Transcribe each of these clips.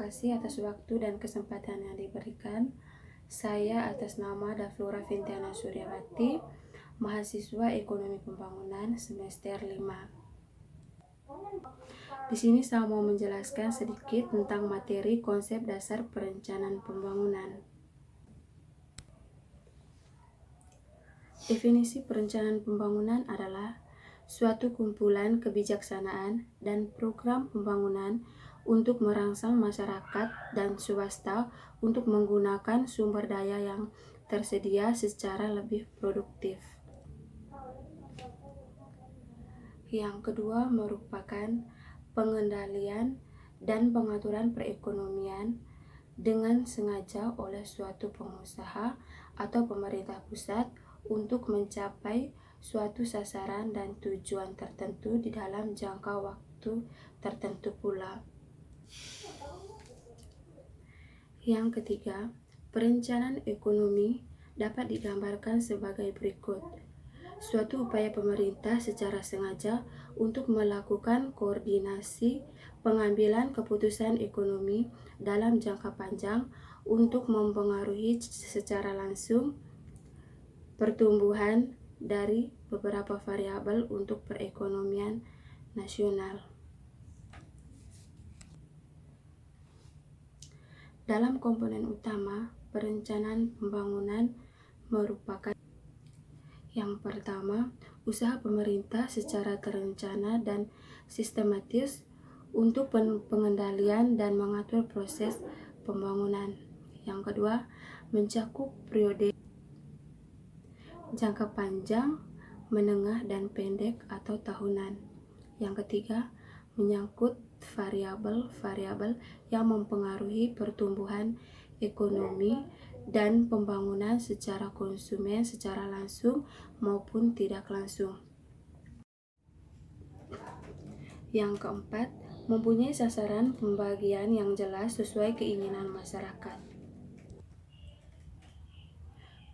kasih atas waktu dan kesempatan yang diberikan. Saya atas nama Daflora Vintiana Suryawati, mahasiswa Ekonomi Pembangunan semester 5. Di sini saya mau menjelaskan sedikit tentang materi konsep dasar perencanaan pembangunan. Definisi perencanaan pembangunan adalah suatu kumpulan kebijaksanaan dan program pembangunan untuk merangsang masyarakat dan swasta untuk menggunakan sumber daya yang tersedia secara lebih produktif. Yang kedua merupakan pengendalian dan pengaturan perekonomian dengan sengaja oleh suatu pengusaha atau pemerintah pusat untuk mencapai suatu sasaran dan tujuan tertentu di dalam jangka waktu tertentu pula. Yang ketiga, perencanaan ekonomi dapat digambarkan sebagai berikut. Suatu upaya pemerintah secara sengaja untuk melakukan koordinasi pengambilan keputusan ekonomi dalam jangka panjang untuk mempengaruhi secara langsung pertumbuhan dari beberapa variabel untuk perekonomian nasional. Dalam komponen utama, perencanaan pembangunan merupakan yang pertama, usaha pemerintah secara terencana dan sistematis untuk pengendalian dan mengatur proses pembangunan. Yang kedua, mencakup periode jangka panjang, menengah, dan pendek atau tahunan. Yang ketiga, menyangkut variabel-variabel yang mempengaruhi pertumbuhan ekonomi dan pembangunan secara konsumen secara langsung maupun tidak langsung. Yang keempat, mempunyai sasaran pembagian yang jelas sesuai keinginan masyarakat.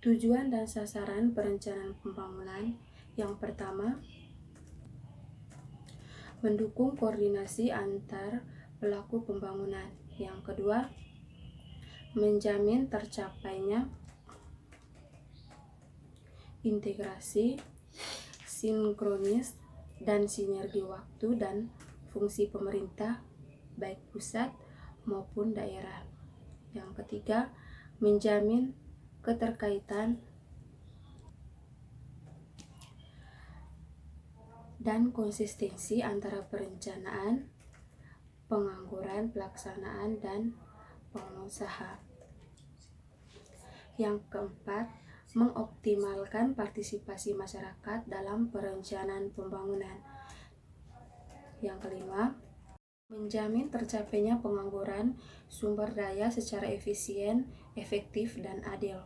Tujuan dan sasaran perencanaan pembangunan. Yang pertama, mendukung koordinasi antar pelaku pembangunan. Yang kedua, menjamin tercapainya integrasi, sinkronis, dan sinergi waktu dan fungsi pemerintah, baik pusat maupun daerah. Yang ketiga, menjamin keterkaitan dan konsistensi antara perencanaan, pengangguran, pelaksanaan, dan pengusaha. Yang keempat, mengoptimalkan partisipasi masyarakat dalam perencanaan pembangunan. Yang kelima, menjamin tercapainya pengangguran sumber daya secara efisien, efektif, dan adil.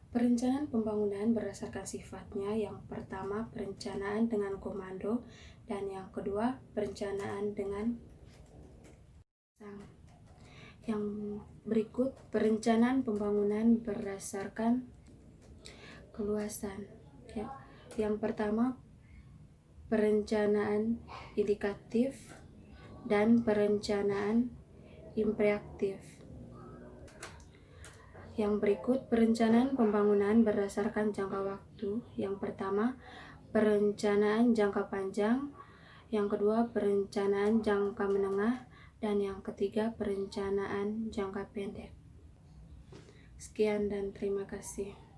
Perencanaan pembangunan berdasarkan sifatnya. Yang pertama, perencanaan dengan komando, dan yang kedua, perencanaan dengan yang berikut perencanaan pembangunan berdasarkan keluasan. Yang pertama, perencanaan indikatif dan perencanaan imperatif. Yang berikut perencanaan pembangunan berdasarkan jangka waktu. Yang pertama, perencanaan jangka panjang. Yang kedua, perencanaan jangka menengah. Dan yang ketiga, perencanaan jangka pendek. Sekian dan terima kasih.